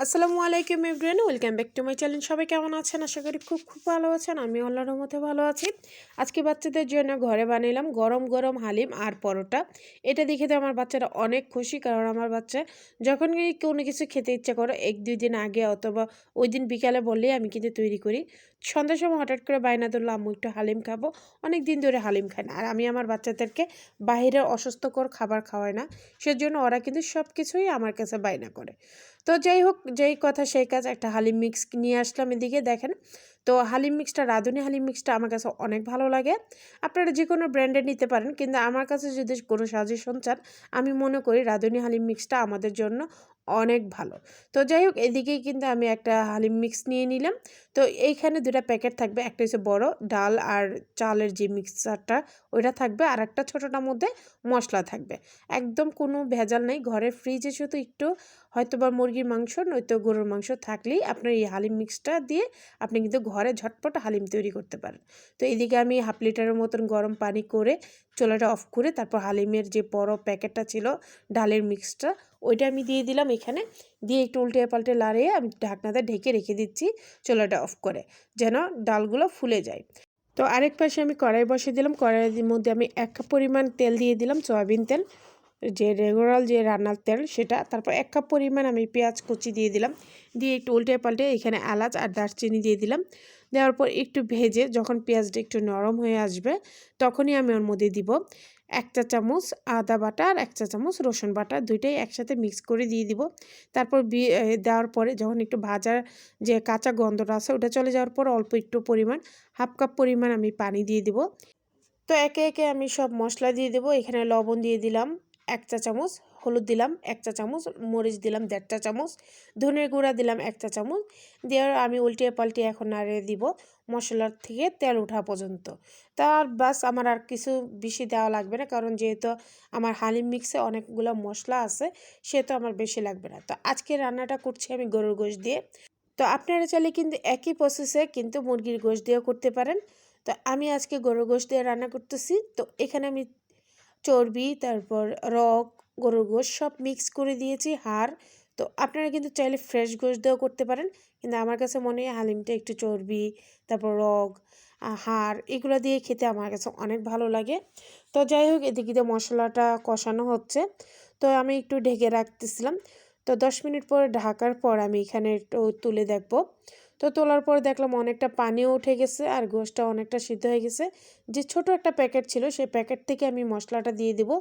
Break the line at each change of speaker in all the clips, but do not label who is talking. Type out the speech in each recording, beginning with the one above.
আসসালামু আলাইকুম everyone, welcome back to my channel. সবাই কেমন আছেন? আশা করি খুব খুব ভালো আছেন। আমি আল্লাহর রহমতে ভালো আছি। আজকে বাচ্চাদের জন্য ঘরে বানাইলাম গরম গরম হালিম আর পরোটা। এটা দেখে তো আমার বাচ্চারা অনেক খুশি, কারণ আমার বাচ্চা যখনই কোনো কিছু খেতে ইচ্ছা করে 1-2 দিন আগে অথবা ওই দিন বিকালে বললেই আমি কিন্তু তৈরি করি। সন্ধ্যার সময় হঠাৎ করে বায়না ধরলো, আম্মু একটু হালিম খাবো। অনেক দিন ধরে হালিম খাই না, আর আমি আমার বাচ্চাদেরকে বাইরের অস্বাস্থ্যকর খাবার খাওয়াই না, সেজন্য ওরা কিন্তু সব কিছুই আমার কাছে বায়না করে। তো যাই হোক, যেই কথা সেই কাজ, একটা হালিম মিক্স নিয়ে আসলাম এদিকে দেখেন। তো হালিম মিক্সটা, রাঁধুনি হালিম মিক্সটা আমার কাছে অনেক ভালো লাগে। আপনারা যে কোনো ব্র্যান্ডের নিতে পারেন, কিন্তু আমার কাছে যদি কোনো সাজেশন চান, আমি মনে করি রাঁধুনি হালিম মিক্সটা আমাদের জন্য অনেক ভালো। তো যাই হোক, এদিকেই কিন্তু আমি একটা হালিম মিক্স নিয়ে নিলাম। তো এইখানে 2টা প্যাকেট থাকবে, একটা হচ্ছে বড় ডাল আর চালের যে মিক্সচারটা ওইটা থাকবে, আর একটা ছোটোটার মধ্যে মশলা থাকবে। একদম কোনো ভেজাল নেই। ঘরে ফ্রিজে শুধু একটু হয়তো বা মুরগির মাংস নয়তো গরুর মাংস থাকলেই আপনার এই হালিম মিক্সটা দিয়ে আপনি কিন্তু ঘরে ঝটপট হালিম তৈরি করতে পারেন। তো এইদিকে আমি 1/2 লিটারের মতন গরম পানি করে চুলাটা অফ করে তারপর হালিমের যে বড় প্যাকেটটা ছিল ডালের মিক্সটা, ওইটা আমি দিয়ে দিলাম এখানে। দিয়ে একটু উল্টে পাল্টে লাড়িয়ে আমি ঢাকনাতে ঢেকে রেখে দিচ্ছি চুলাটা অফ করে, যেন ডালগুলো ফুলে যায়। তো আরেক পাশে আমি কড়াই বসিয়ে দিলাম। কড়াইয়ের মধ্যে আমি 1 কাপ পরিমাণ তেল দিয়ে দিলাম, সয়াবিন তেল, যে রেগুলার যে রান্নার তেল সেটা। তারপর 1 কাপ পরিমাণ আমি পেঁয়াজ কুচি দিয়ে দিলাম। দিয়ে একটু উল্টে পাল্টে এখানে এলাচ আর দারচিনি দিয়ে দিলাম। দেওয়ার পর একটু ভেজে যখন পেঁয়াজটা একটু নরম হয়ে আসবে, তখনই আমি ওর মধ্যে দিব 1 চা চামচ আদা বাটা আর 1 চা চামচ রসুন বাটা, দুইটাই একসাথে মিক্স করে দিয়ে দিব। তারপর দেওয়ার পরে যখন একটু ভাজার যে কাঁচা গন্ধটা আছে ওটা চলে যাওয়ার পর অল্প একটু পরিমাণ 1/2 কাপ পরিমাণ আমি পানি দিয়ে দিব। তো একে একে আমি সব মশলা দিয়ে দেবো। এখানে লবণ দিয়ে দিলাম 1 চা চামচ, হলুদ দিলাম 1 চা চামচ, মরিচ দিলাম 1.5 চা চামচ, ধনের গুঁড়া দিলাম 1 চা চামচ। দিয়ে আমি উল্টিয়ে পাল্টিয়ে এখন নাড়িয়ে দিব মশলার থেকে তেল ওঠা পর্যন্ত। তার বাস, আমার আর কিছু বেশি দেওয়া লাগবে না, কারণ যেহেতু আমার হালিম মিক্সে অনেকগুলো মশলা আছে, সেহেতু আমার বেশি লাগবে না। তো আজকে রান্নাটা করছি আমি গরুর গোশত দিয়ে। তো আপনারা চাইলে কিন্তু একই প্রসেসে কিন্তু মুরগির গোশত দিয়েও করতে পারেন। তো আমি আজকে গরুর গোশত দিয়ে রান্না করতেছি। তো এখানে আমি চর্বি, তারপর রগ, গরুর গোশত সব মিক্স করে দিয়েছি, হাড়। তো আপনারা কিন্তু চাইলে ফ্রেশ গোশত দিয়েও করতে পারেন, কিন্তু আমার কাছে মনে হয় হালিমটা একটু চর্বি, তারপর রগ, হাড় এগুলো দিয়ে খেতে আমার কাছে অনেক ভালো লাগে। তো যাই হোক, এদিকে দিয়ে মশলাটা কষানো হচ্ছে। তো আমি একটু ঢেকে রাখতেছিলাম। তো 10 মিনিট পর ঢাকার পর আমি এখানে একটু তুলে দেখব। তো তোলার পর দেখলাম অনেকটা পানিও উঠে গেছে আর গোশতটা অনেকটা সিদ্ধ হয়ে গেছে। যে ছোট একটা প্যাকেট ছিল সেই প্যাকেট থেকে আমি মশলাটা দিয়ে দেব।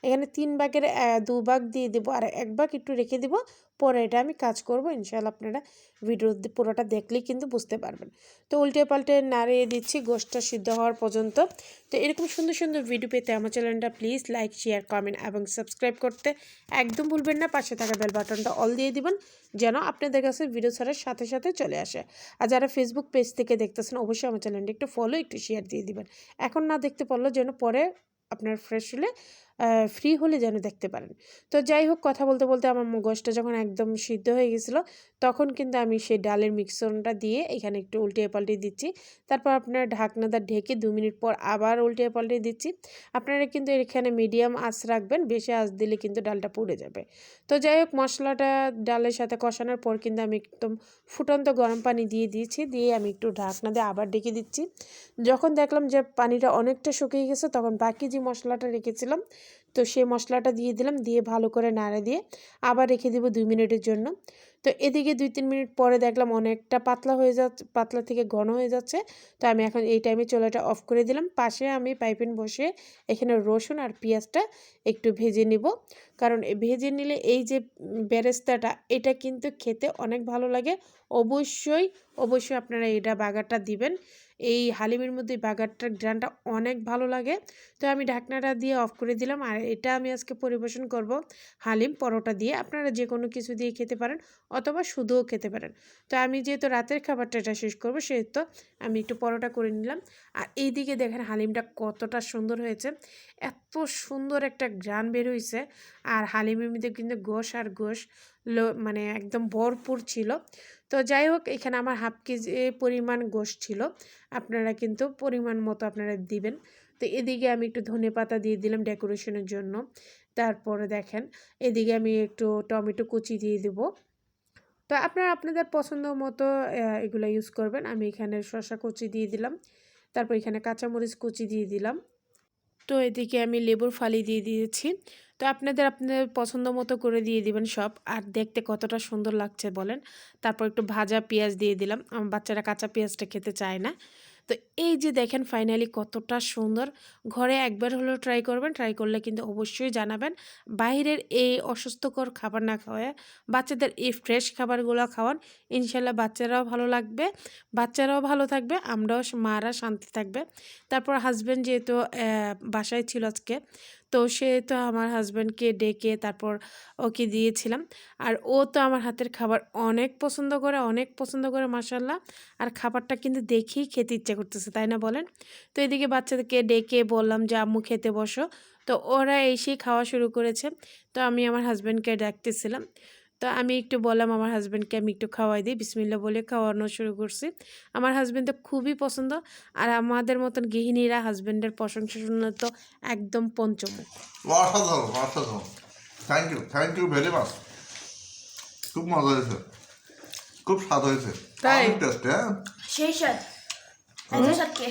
এখানে 3 ভাগের 2 ভাগ দিয়ে দেব আর 1 ভাগ একটু রেখে দেব। পরে এটা আমি কাজ করব। ইনশাআল্লাহ আপনারা ভিডিও পুরোটা দেখলেই কিন্তু বুঝতে পারবেন। তো উল্টে পাল্টে নাড়িয়ে দিচ্ছি গোশতটা সিদ্ধ হওয়ার পর্যন্ত। তো এরকম সুন্দর সুন্দর ভিডিও পেতে আমার চ্যানেলটা প্লিজ লাইক, শেয়ার, কমেন্ট এবং সাবস্ক্রাইব করতে একদম ভুলবেন না। পাশে থাকা বেল বাটনটা অল দিয়ে দিবেন, যেন আপনাদের কাছে ভিডিও ছাড়ার সাথে সাথে চলে আসে। আর যারা ফেসবুক পেজ থেকে দেখতেছেন, অবশ্যই আমার চ্যানেলটা একটু ফলো, একটু শেয়ার দিয়ে দিবেন। এখন না দেখতে পারলেও যেন পরে আপনার ফ্রেশ হলে ফ্রি হলে যেন দেখতে পারেন। তো যাই হোক, কথা বলতে বলতে আমার গোশতটা যখন একদম সিদ্ধ হয়ে গেছিলো, তখন কিন্তু আমি সেই ডালের মিক্সরটা দিয়ে এখানে একটু উল্টিয়ে পাল্টিয়ে দিচ্ছি। তারপর আপনার ঢাকনাটা ঢেকে 2 মিনিট পর আবার উল্টিয়ে পাল্টিয়ে দিচ্ছি। আপনারা কিন্তু এখানে মিডিয়াম আঁচ রাখবেন, বেশি আঁচ দিলে কিন্তু ডালটা পুড়ে যাবে। তো যাই হোক, মশলাটা ডালের সাথে কষানোর পর কিন্তু আমি একদম ফুটন্ত গরম পানি দিয়ে দিয়েছি। দিয়ে আমি একটু ঢাকনা দিয়ে আবার ঢেকে দিচ্ছি। যখন দেখলাম যে পানিটা অনেকটা শুকিয়ে গেছে, তখন বাকি যে মশলাটা রেখেছিলাম, তো সেই মশলাটা দিয়ে দিলাম। দিয়ে ভালো করে নাড়া দিয়ে আবার রেখে দেবো 2 মিনিটের জন্য। তো এদিকে 2-3 মিনিট পরে দেখলাম অনেকটা পাতলা হয়ে যাচ্ছে, পাতলা থেকে ঘন হয়ে যাচ্ছে। তো আমি এখন এই টাইমে চুলাটা অফ করে দিলাম। পাশে আমি পাইপেন বসে এখানে রসুন আর পেঁয়াজটা একটু ভেজে নিব, কারণ ভেজে নিলে এই যে বেরেস্তাটা, এটা কিন্তু খেতে অনেক ভালো লাগে। অবশ্যই অবশ্যই আপনারা এটা বাগারটা দিবেন। এই হালিমের মধ্যে বাগারটার ঘ্রাণটা অনেক ভালো লাগে। তো আমি ঢাকনাটা দিয়ে অফ করে দিলাম। আর এটা আমি আজকে পরিবেশন করব হালিম পরোটা দিয়ে। আপনারা যে কোনো কিছু দিয়ে খেতে পারেন অথবা শুধুও খেতে পারেন। তো আমি যেহেতু রাতের খাবারটা এটা শেষ করব, সেহেতু আমি একটু পরোটা করে নিলাম। আর এইদিকে দেখেন হালিমটা কতটা সুন্দর হয়েছে, এত সুন্দর একটা ঘ্রাণ বের হয়েছে। আর হালিমের মধ্যে কিন্তু গোশ আর গোশ মানে একদম ভরপুর ছিল। তো যাই হোক, এখানে আমার 1/2 কেজি পরিমাণ গোশ ছিল। আপনারা কিন্তু পরিমাণ মতো আপনারা দিবেন। তো এদিকে আমি একটু ধনেপাতা দিয়ে দিলাম ডেকোরেশনের জন্য। তারপরে দেখেন এদিকে আমি একটু টমেটো কুচি দিয়ে দেবো। তো আপনারা আপনাদের পছন্দ মতো এগুলো ইউজ করবেন। আমি এখানে শসা কুচি দিয়ে দিলাম, তারপর এখানে কাঁচামরিচ কুচি দিয়ে দিলাম। তো এদিকে আমি লেবুর ফালি দিয়ে দিয়েছি। তো আপনাদের আপনাদের পছন্দ মতো করে দিয়ে দিবেন সব। আর দেখতে কতটা সুন্দর লাগছে বলেন। তারপর একটু ভাজা পেঁয়াজ দিয়ে দিলাম, আমার বাচ্চারা কাঁচা পেঁয়াজটা খেতে চায় না। তো এই যে দেখেন ফাইনালি কতটা সুন্দর। ঘরে একবার হলেও ট্রাই করবেন, ট্রাই করলে কিন্তু অবশ্যই জানাবেন। বাইরের এই অস্বাস্থ্যকর খাবার না খাওয়ায় বাচ্চাদের এই ফ্রেশ খাবারগুলো খাওয়ান, ইনশাল্লাহ বাচ্চারাও ভালো লাগবে, বাচ্চারাও ভালো থাকবে, আমরাও মারা শান্তি থাকবে। তারপর হাজব্যান্ড যেহেতু বাসায় ছিল আজকে, তো সে তো আমার হাজব্যান্ডকে ডেকে তারপর ওকে দিয়েছিলাম। আর ও তো আমার হাতের খাবার অনেক পছন্দ করে, অনেক পছন্দ করে মাশাল্লাহ। আর খাবারটা কিন্তু দেখেই খেতে ইচ্ছে করতেছে, তাই না বলেন? তো এদিকে বাচ্চাদেরকে ডেকে বললাম যে আম্মু খেতে বসো। তো ওরা এসেই খাওয়া শুরু করেছে। তো আমি আমার হাজব্যান্ডকে ডাকতেছিলাম। তো আমি একটু বললাম আমার হাজব্যান্ডকে আমি একটু খাওয়াই দিই, বিসমিল্লাহ বলে খাওয়ানো শুরু করছি। আমার হাজব্যান্ড তো খুবই পছন্দ। আর আমাদের মতন গৃহিণীরা হাজব্যান্ডের প্রশংসা শুনলে তো একদম পঞ্চমুখ।
অসাধারণ অসাধারণ, থ্যাংক ইউ ভেরি মাচ। খুব মজা হয়েছে, খুব স্বাদ হয়েছে,
তাই?
অনেক টেস্ট। হ্যাঁ
সেই সাথ এত সাথে